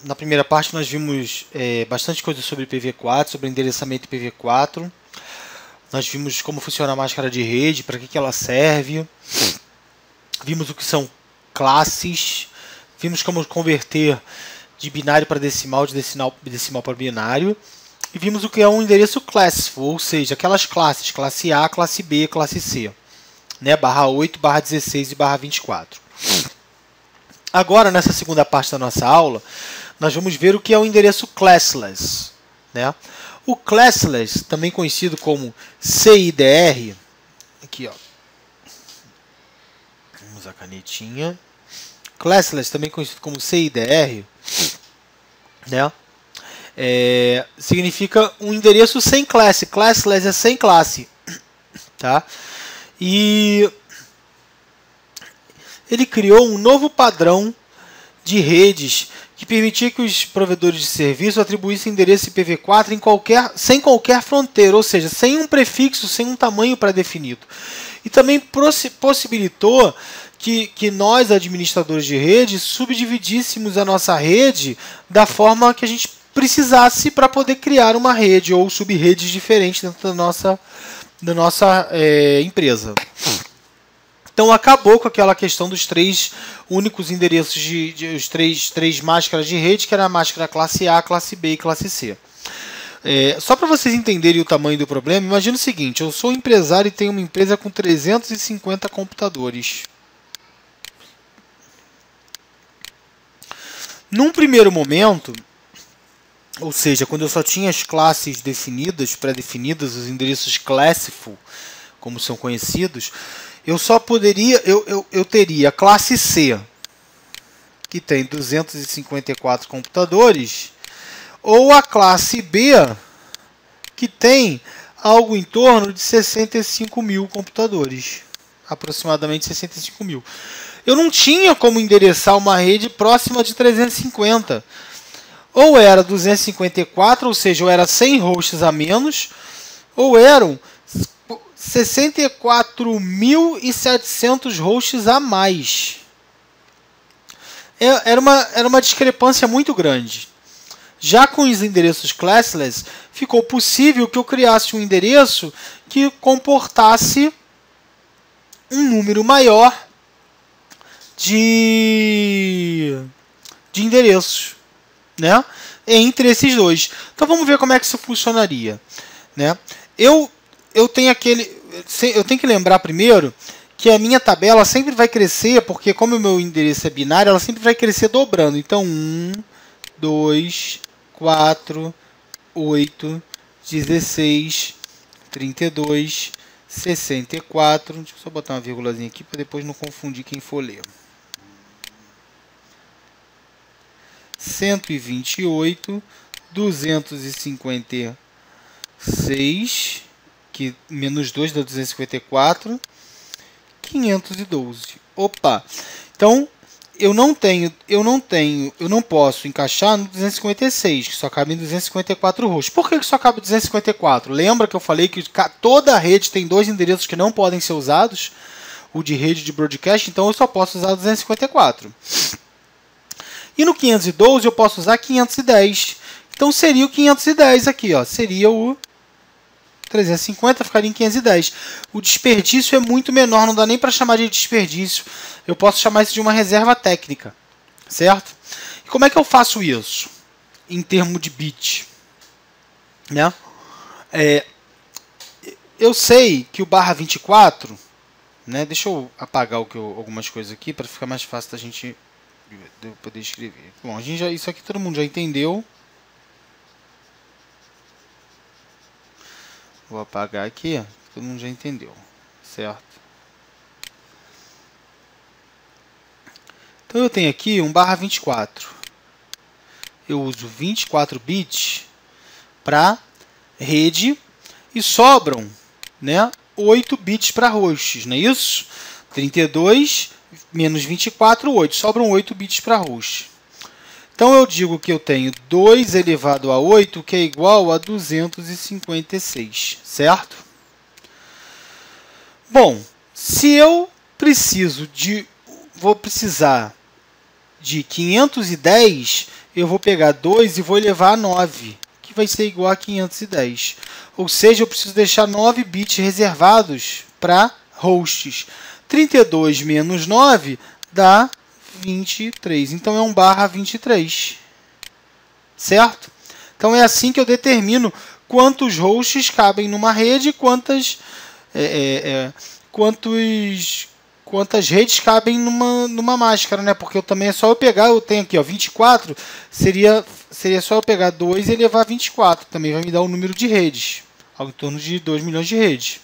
Na primeira parte nós vimos bastante coisa sobre IPv4, sobre endereçamento IPv4. Nós vimos como funciona a máscara de rede, para que ela serve. Vimos o que são classes. Vimos como converter de binário para decimal, de decimal para binário. E vimos o que é um endereço classful, ou seja, aquelas classes, classe A, classe B, classe C. Né? Barra 8, barra 16 e barra 24. Agora, nessa segunda parte da nossa aula, nós vamos ver o que é o endereço classless. Né? O classless, também conhecido como CIDR, aqui ó, vamos usar a canetinha. Classless, também conhecido como CIDR, né? Significa um endereço sem classe. Classless é sem classe, tá? E ele criou um novo padrão de redes que permitia que os provedores de serviço atribuíssem endereço IPv4 sem qualquer fronteira, ou seja, sem um prefixo, sem um tamanho pré-definido. E também possibilitou que nós, administradores de rede, subdividíssemos a nossa rede da forma que a gente precisasse para poder criar uma rede ou sub-redes diferentes dentro da nossa empresa. Então acabou com aquela questão dos 3 únicos endereços, os três máscaras de rede, que era a máscara classe A, classe B e classe C. Só para vocês entenderem o tamanho do problema, imagina o seguinte: eu sou empresário e tenho uma empresa com 350 computadores. Num primeiro momento, ou seja, quando eu só tinha as classes definidas, pré-definidas, os endereços classful, como são conhecidos, eu só poderia, eu teria a classe C, que tem 254 computadores, ou a classe B, que tem algo em torno de 65 mil computadores, aproximadamente 65 mil. Eu não tinha como endereçar uma rede próxima de 350. Ou era 254, ou seja, ou era 100 hosts a menos, ou eram 64.700 hosts a mais. Era uma discrepância muito grande. Já com os endereços classless, ficou possível que eu criasse um endereço que comportasse um número maior de endereços, né, entre esses dois. Então vamos ver como é que isso funcionaria, né? Eu tenho que lembrar primeiro que a minha tabela sempre vai crescer, porque como o meu endereço é binário, ela sempre vai crescer dobrando. Então 1, 2, 4, 8, 16, 32, 64. Deixa eu só botar uma vírgulazinha aqui para depois não confundir quem for ler. 128, 256, que menos 2 dá 254, 512. Opa! Então eu não posso encaixar no 256, que só cabe em 254 hosts. Por que só cabe 254? Lembra que eu falei que toda rede tem 2 endereços que não podem ser usados? O de rede de broadcast, então eu só posso usar 254. E no 512 eu posso usar 510. Então seria o 510 aqui, ó. Seria o 350, ficaria em 510. O desperdício é muito menor, não dá nem para chamar de desperdício. Eu posso chamar isso de uma reserva técnica, certo? E como é que eu faço isso em termos de bit? Né? Eu sei que o barra 24, né? Deixa eu apagar algumas coisas aqui para ficar mais fácil da gente poder escrever. Bom, isso aqui todo mundo já entendeu. Vou apagar aqui, todo mundo já entendeu, certo? Então eu tenho aqui um barra 24. Eu uso 24 bits para rede e sobram, né, 8 bits para hosts, não é isso? 32 menos 24, 8. Sobram 8 bits para host. Então eu digo que eu tenho 2 elevado a 8, que é igual a 256, certo? Bom, se eu vou precisar de 510, eu vou pegar 2 e vou elevar a 9, que vai ser igual a 510. Ou seja, eu preciso deixar 9 bits reservados para hosts. 32 menos 9 dá 23. Então é 1/23. Certo? Então é assim que eu determino quantos hosts cabem numa rede e quantas redes cabem numa máscara, né? Porque também é só eu pegar, eu tenho aqui, ó, 24, seria só eu pegar 2 e elevar a 24. Também vai me dar o número de redes, algo em torno de 2 milhões de redes.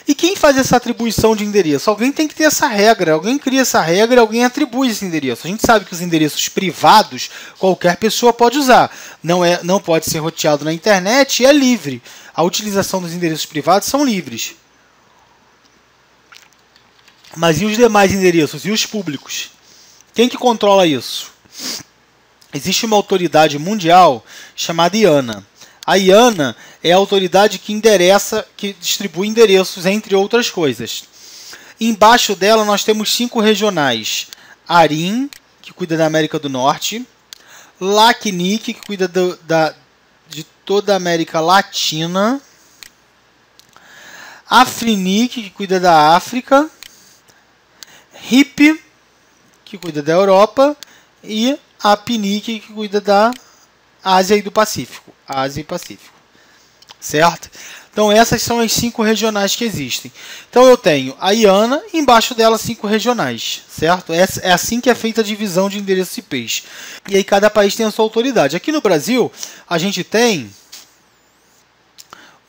E quem faz essa atribuição de endereço? Alguém tem que ter essa regra, alguém cria essa regra e alguém atribui esse endereço. A gente sabe que os endereços privados qualquer pessoa pode usar. Não pode ser roteado na internet e é livre. A utilização dos endereços privados são livres. Mas e os demais endereços? E os públicos? Quem que controla isso? Existe uma autoridade mundial chamada IANA. A IANA é a autoridade que distribui endereços, entre outras coisas. Embaixo dela nós temos 5 regionais. ARIN, que cuida da América do Norte. LACNIC, que cuida de toda a América Latina. AFRINIC, que cuida da África. RIP, que cuida da Europa. E APNIC, que cuida da Ásia e do Pacífico. Ásia e Pacífico. Certo? Então essas são as 5 regionais que existem. Então eu tenho a IANA e embaixo dela 5 regionais. Certo? É assim que é feita a divisão de endereços IPs. E aí cada país tem a sua autoridade. Aqui no Brasil a gente tem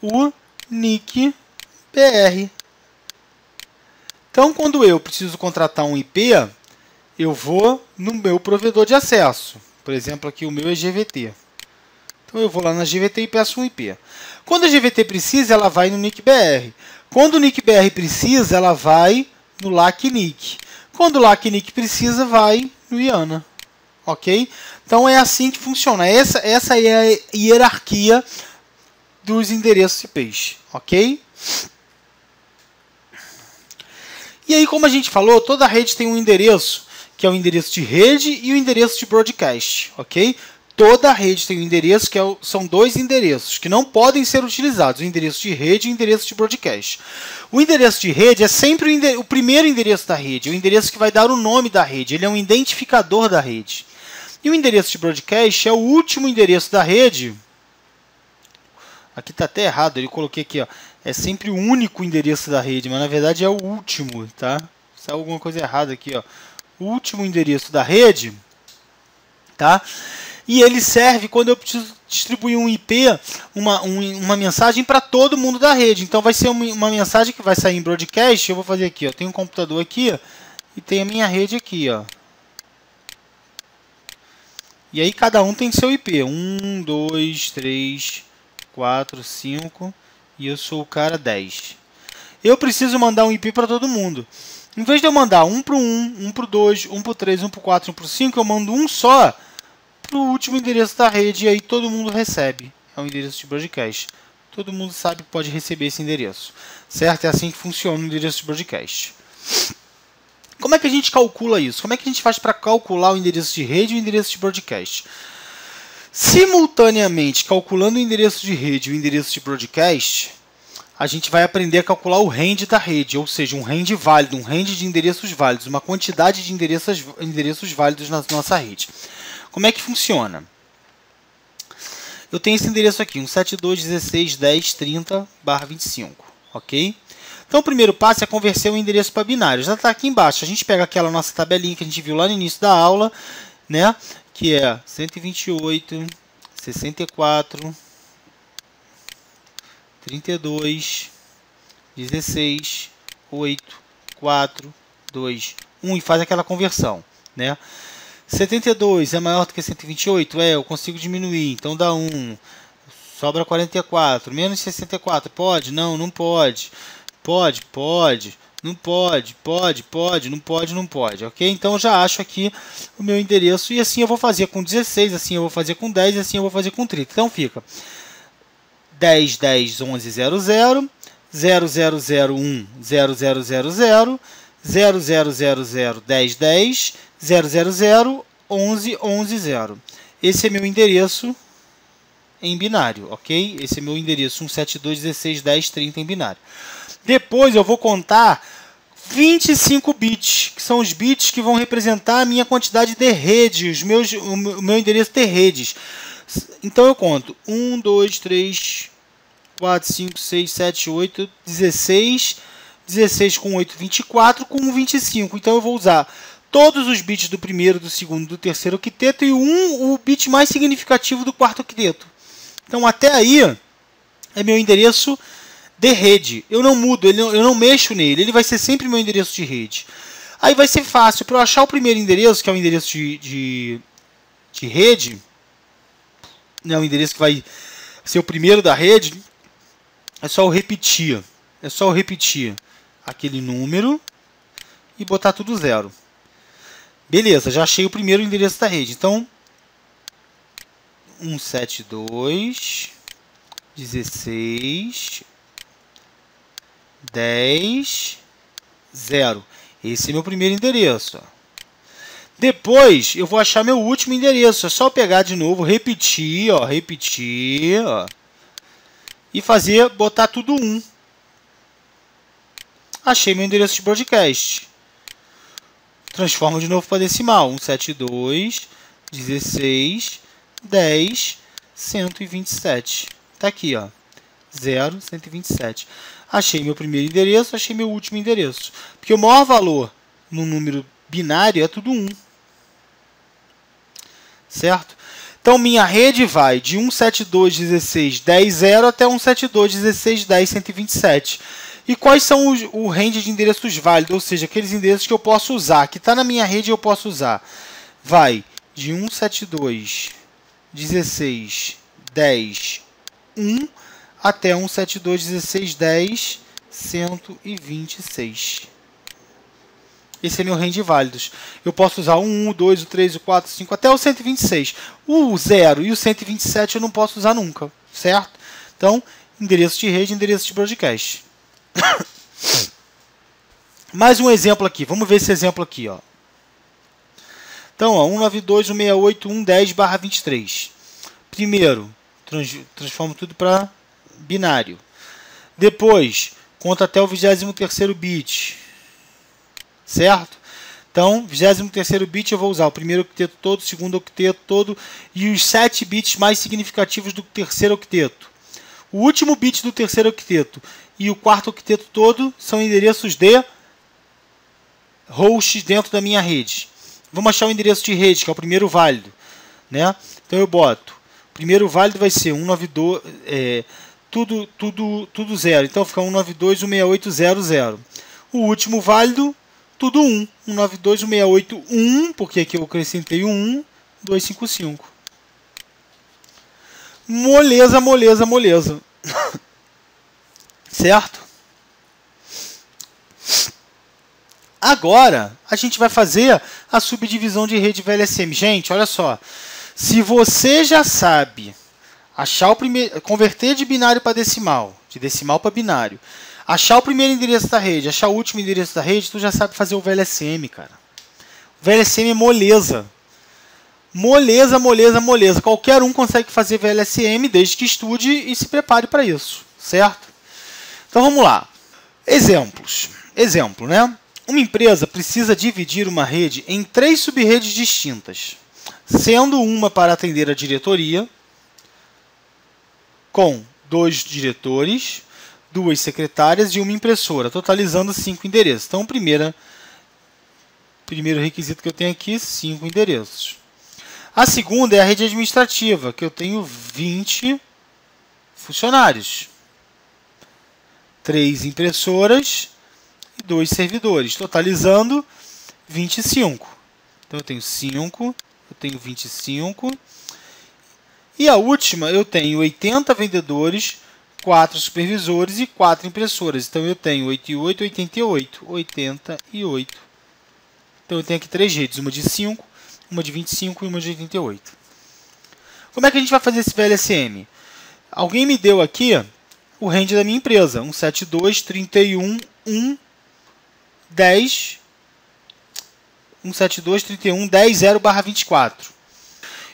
o NIC BR. Então quando eu preciso contratar um IP, eu vou no meu provedor de acesso. Por exemplo, aqui o meu é GVT. Então eu vou lá na GVT e peço um IP. Quando a GVT precisa, ela vai no NIC-BR. Quando o NIC-BR precisa, ela vai no LACNIC. Quando o LACNIC precisa, vai no IANA. Ok? Então é assim que funciona. Essa é a hierarquia dos endereços IPs. Ok? E aí, como a gente falou, toda rede tem um endereço, que é o endereço de rede e o endereço de broadcast. Ok? Toda rede tem um endereço são 2 endereços que não podem ser utilizados, o endereço de rede e o endereço de broadcast. O endereço de rede é sempre o primeiro endereço da rede, o endereço que vai dar o nome da rede, ele é um identificador da rede. E o endereço de broadcast é o último endereço da rede. Aqui está até errado, eu coloquei aqui, ó, é sempre o único endereço da rede, mas na verdade é o último, tá? Saiu alguma coisa errada aqui, ó. O último endereço da rede, tá? E ele serve quando eu preciso distribuir um IP, uma mensagem para todo mundo da rede. Então vai ser uma mensagem que vai sair em broadcast. Eu vou fazer aqui, ó. Tem um computador aqui, ó, e tem a minha rede aqui, ó. E aí cada um tem seu IP. 1, 2, 3, 4, 5. E eu sou o cara 10. Eu preciso mandar um IP para todo mundo. Em vez de eu mandar um para o 1, um para o 2, um para o 3, um para o 4, um para o 5, eu mando um só para o último endereço da rede e aí todo mundo recebe. É o endereço de broadcast. Todo mundo sabe que pode receber esse endereço. Certo? É assim que funciona o endereço de broadcast. Como é que a gente calcula isso? Como é que a gente faz para calcular o endereço de rede e o endereço de broadcast? Simultaneamente, calculando o endereço de rede e o endereço de broadcast, a gente vai aprender a calcular o range da rede, ou seja, um range válido, um range de endereços válidos, uma quantidade de endereços válidos na nossa rede. Como é que funciona? Eu tenho esse endereço aqui, 172.16.10.30/25, ok? Então o primeiro passo é converter o endereço para binário. Já está aqui embaixo. A gente pega aquela nossa tabelinha que a gente viu lá no início da aula, né? Que é 128, 64, 32, 16, 8, 4, 2, 1 e faz aquela conversão, né? 72 é maior do que 128? Eu consigo diminuir, então dá 1. Sobra 44. Menos 64, pode? Não, não pode. Pode, pode. Não pode, pode, pode, não pode, não pode. Ok? Então eu já acho aqui o meu endereço. E assim eu vou fazer com 16, assim eu vou fazer com 10 e assim eu vou fazer com 30. Então fica 10, 10, 11, 00, 0001, 0000, 0000, 10, 10, 000, 17170. Esse é meu endereço em binário, ok? Esse é meu endereço 172.16.10.30 em binário. Depois eu vou contar 25 bits, que são os bits que vão representar a minha quantidade de redes, o meu endereço de redes. Então eu conto 1, 2, 3, 4, 5, 6, 7, 8, 16, 16 com 8, 24, com 25. Então eu vou usar todos os bits do primeiro, do segundo, do terceiro octeto e o bit mais significativo do quarto octeto. Então até aí é meu endereço de rede. Eu não mudo, eu não mexo nele, ele vai ser sempre meu endereço de rede. Aí vai ser fácil, para eu achar o primeiro endereço, que é o endereço de rede, né, o endereço que vai ser o primeiro da rede, é só eu repetir. É só eu repetir aquele número e botar tudo zero. Beleza, já achei o primeiro endereço da rede. Então, 172.16.10.0. Esse é meu primeiro endereço. Depois, eu vou achar meu último endereço. É só pegar de novo, repetir, e botar tudo 1. Achei meu endereço de broadcast. Transformo de novo para decimal. 172.16.10.127. Está aqui, ó. 0.127. Achei meu primeiro endereço, achei meu último endereço. Porque o maior valor no número binário é tudo 1. Certo? Então, minha rede vai de 172.16.10.0 até 172.16.10.127. E quais são o range de endereços válidos? Ou seja, aqueles endereços que eu posso usar, que está na minha rede e eu posso usar. Vai de 172.16.10.1 até 172.16.10.126. Esse é meu range válidos. Eu posso usar o 1, o 2, o 3, o 4, o 5, até o 126. O 0 e o 127 eu não posso usar nunca, certo? Então, endereço de rede, endereço de broadcast. Mais um exemplo aqui. Vamos ver esse exemplo aqui, ó. Então, ó, 192.168.110/23. Primeiro, transformo tudo para binário. Depois, conta até o 23º bit. Certo? Então, 23º bit eu vou usar o primeiro octeto todo, o segundo octeto todo e os 7 bits mais significativos do terceiro octeto. O último bit do terceiro octeto e o quarto octeto todo são endereços de hosts dentro da minha rede. Vamos achar o endereço de rede, que é o primeiro válido, né? Então eu boto, o primeiro válido vai ser 192, tudo zero. Então fica 192.168.00. O último válido, tudo 1. 192.168.1, porque aqui eu acrescentei o 1, 255. Moleza, moleza, moleza. Certo? Agora, a gente vai fazer a subdivisão de rede VLSM. Gente, olha só. Se você já sabe achar converter de binário para decimal, de decimal para binário, achar o primeiro endereço da rede, achar o último endereço da rede, tu já sabe fazer o VLSM, cara. O VLSM é moleza. Moleza, moleza, moleza. Qualquer um consegue fazer VLSM desde que estude e se prepare para isso, certo? Então vamos lá. Exemplos. Exemplo, né? Uma empresa precisa dividir uma rede em 3 subredes distintas, sendo uma para atender a diretoria, com 2 diretores, 2 secretárias e uma impressora, totalizando 5 endereços. Então, primeiro requisito que eu tenho aqui, 5 endereços. A segunda é a rede administrativa, que eu tenho 20 funcionários, 3 impressoras e 2 servidores, totalizando 25. Então, eu tenho 5, eu tenho 25. E a última, eu tenho 80 vendedores, 4 supervisores e 4 impressoras. Então, eu tenho 88, 88, 88. Então, eu tenho aqui 3 redes, uma de 5, uma de 25 e uma de 88. Como é que a gente vai fazer esse VLSM? Alguém me deu aqui o range da minha empresa, 172, 31, 1, 10, 172, 31, 10, 0, barra 24.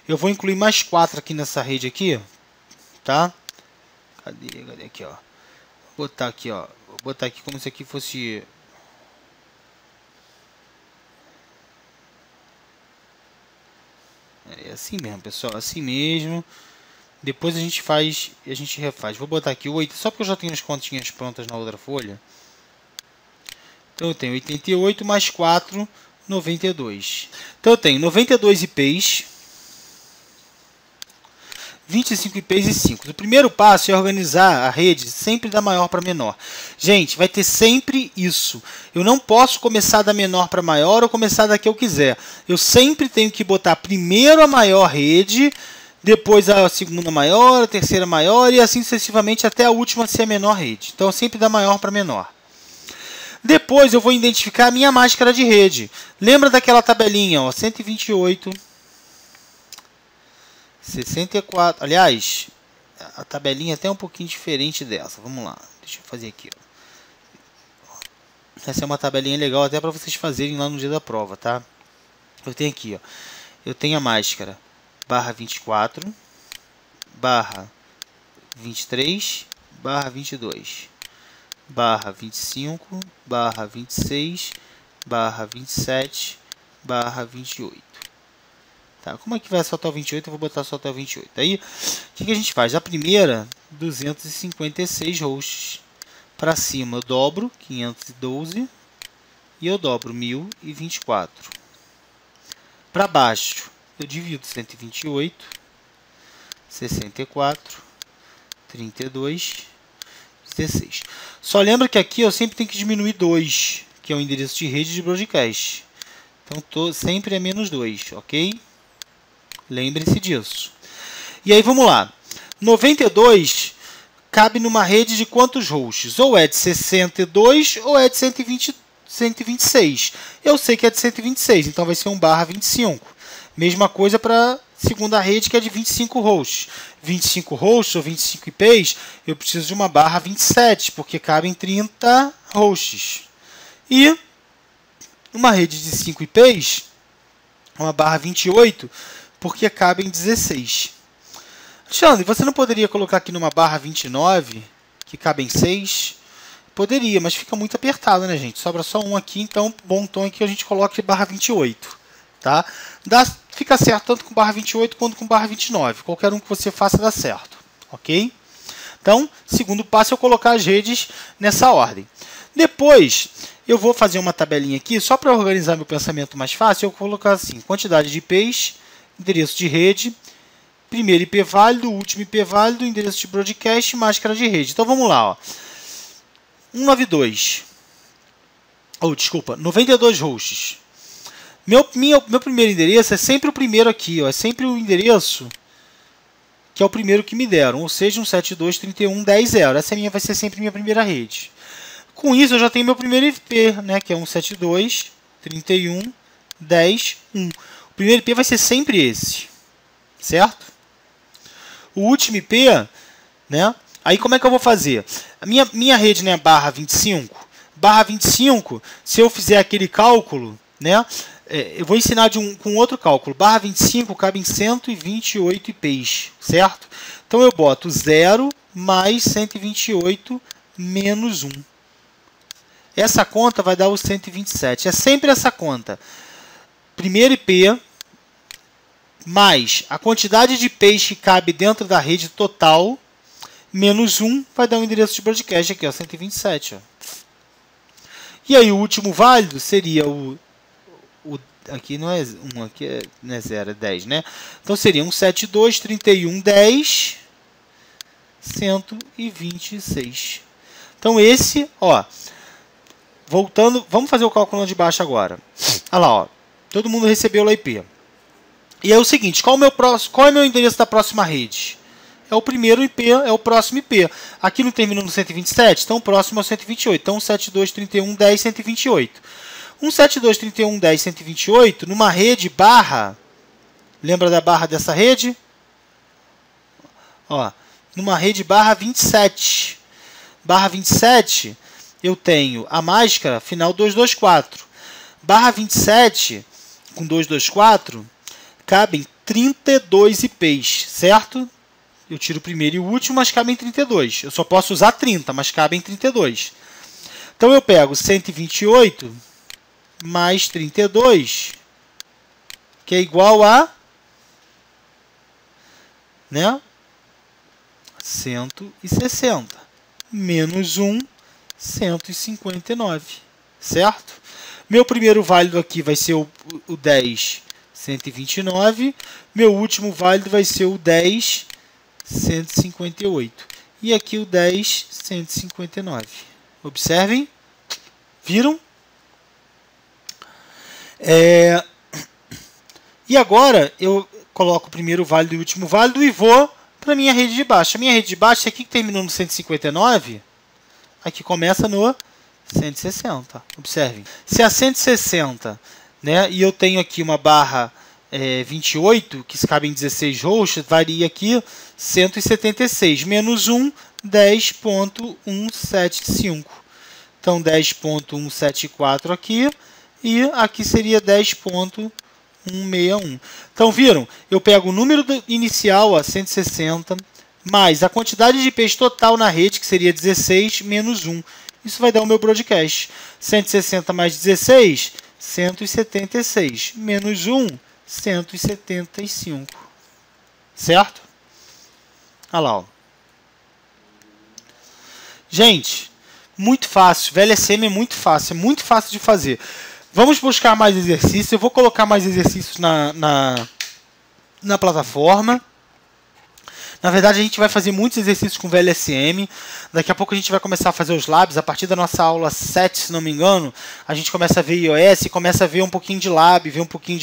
Eu vou incluir mais 4 aqui nessa rede aqui, tá? Cadê aqui, ó? Vou botar aqui, ó. Vou botar aqui como se aqui fosse... É assim mesmo, pessoal, assim mesmo. Depois a gente faz e a gente refaz. Vou botar aqui 8, só porque eu já tenho as continhas prontas na outra folha. Então eu tenho 88 mais 4, 92. Então eu tenho 92 IPs, 25 IPs e 5. O primeiro passo é organizar a rede sempre da maior para menor. Gente, vai ter sempre isso. Eu não posso começar da menor para maior ou começar da que eu quiser. Eu sempre tenho que botar primeiro a maior rede, depois a segunda maior, a terceira maior e assim sucessivamente até a última ser a menor rede. Então sempre da maior para menor. Depois eu vou identificar a minha máscara de rede. Lembra daquela tabelinha, ó, 128, 64. Aliás, a tabelinha é até um pouquinho diferente dessa. Vamos lá, deixa eu fazer aqui, ó. Essa é uma tabelinha legal até para vocês fazerem lá no dia da prova, tá? Eu tenho aqui, ó. Eu tenho a máscara barra 24, barra 23, barra 22, barra 25, barra 26, barra 27, barra 28. Tá, como é que vai só até o 28? Eu vou botar só até o 28. Aí, o que a gente faz? A primeira, 256 hosts. Para cima eu dobro, 512. E eu dobro, 1024. Para baixo, eu divido 128, 64, 32, 16. Só lembra que aqui eu sempre tenho que diminuir 2, que é o endereço de rede de broadcast. Então, sempre é menos 2, ok? Lembre-se disso. E aí, vamos lá. 92 cabe numa rede de quantos hosts? Ou é de 62 ou é de 126. Eu sei que é de 126, então vai ser um barra 25. Mesma coisa para a segunda rede, que é de 25 hosts. 25 hosts ou 25 IPs, eu preciso de uma barra 27, porque cabem 30 hosts. E uma rede de 5 IPs, uma barra 28, porque cabem 16. Alexandre, você não poderia colocar aqui numa barra 29, que cabem 6? Poderia, mas fica muito apertado, né, gente? Sobra só um aqui, então bom tom é que a gente coloque barra 28. Tá? Fica certo tanto com barra 28 quanto com barra 29. Qualquer um que você faça dá certo. Ok? Então, segundo passo é eu colocar as redes nessa ordem. Depois, eu vou fazer uma tabelinha aqui, só para organizar meu pensamento mais fácil, eu vou colocar assim, quantidade de IPs, endereço de rede, primeiro IP válido, último IP válido, endereço de broadcast, máscara de rede. Então, vamos lá. Ó. 92 hosts. Meu primeiro endereço é sempre o primeiro aqui, ó, é sempre o endereço que é o primeiro que me deram, ou seja, 172.31.10.0. Essa vai ser sempre minha primeira rede. Com isso, eu já tenho meu primeiro IP, né, que é 172.31.10.1. O primeiro IP vai ser sempre esse, certo? O último IP, né, aí como é que eu vou fazer? A minha rede, né, barra 25. Barra 25, se eu fizer aquele cálculo, né, eu vou ensinar com outro cálculo. Barra 25 cabe em 128 IPs, certo? Então eu boto 0 mais 128 menos 1. Essa conta vai dar o 127. É sempre essa conta. Primeiro IP mais a quantidade de IPs que cabe dentro da rede total menos 1 vai dar o endereço de broadcast aqui, ó, 127. Ó. E aí o último válido seria aqui não é 1, aqui não é 0, é 10, né? Então seria 172.31.10, 126. Então esse, ó, voltando, vamos fazer o cálculo lá de baixo agora. Olha lá, ó, todo mundo recebeu o IP. E é o seguinte, qual é o meu endereço da próxima rede? É o primeiro IP, é o próximo IP. Aqui não termina no 127, então o próximo é o 128. Então 172.31.10, 128. 172.31.10, 128, numa rede barra, lembra da barra dessa rede? Ó, numa rede barra 27. Barra 27, eu tenho a máscara final 224. Barra 27, com 224, cabem 32 IPs, certo? Eu tiro o primeiro e o último, mas cabem 32. Eu só posso usar 30, mas cabem 32. Então eu pego 128 mais 32, que é igual a, né, 160, menos 1, 159, certo? Meu primeiro válido aqui vai ser o 10, 129. Meu último válido vai ser o 10, 158. E aqui o 10, 159. Observem. Viram? E agora eu coloco o primeiro válido e o último válido e vou para a minha rede de baixo. A minha rede de baixo é aqui que terminou no 159, aqui começa no 160. Observem. Se a 160, né, e eu tenho aqui uma barra 28, que cabe em 16 roxas, varia aqui 176, menos 1, 10.175. Então, 10.174 aqui, e aqui seria 10.161. Então, viram? Eu pego o número inicial, 160, mais a quantidade de IPs total na rede, que seria 16, menos 1. Isso vai dar o meu broadcast. 160 mais 16, 176, menos 1, 175. Certo? Olha lá. Ó. Gente, muito fácil. VLSM é muito fácil de fazer. Vamos buscar mais exercícios. Eu vou colocar mais exercícios na plataforma. Na verdade, a gente vai fazer muitos exercícios com VLSM. Daqui a pouco a gente vai começar a fazer os labs. A partir da nossa aula 7, se não me engano, a gente começa a ver iOS, começa a ver um pouquinho de lab, ver um pouquinho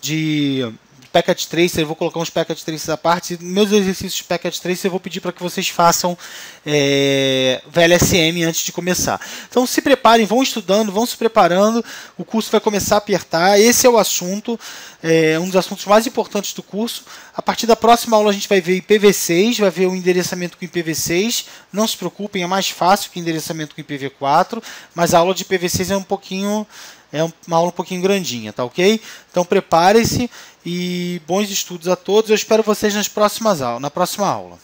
de packet tracer. Eu vou colocar uns packet tracers à parte. Meus exercícios de packet tracer eu vou pedir para que vocês façam VLSM antes de começar. Então se preparem, vão estudando, vão se preparando. O curso vai começar a apertar. Esse é o assunto, um dos assuntos mais importantes do curso. A partir da próxima aula a gente vai ver IPv6, vai ver o endereçamento com IPv6. Não se preocupem, é mais fácil que o endereçamento com IPv4, mas a aula de IPv6 é uma aula um pouquinho grandinha, tá ok? Então preparem-se e bons estudos a todos. Eu espero vocês na próxima aula.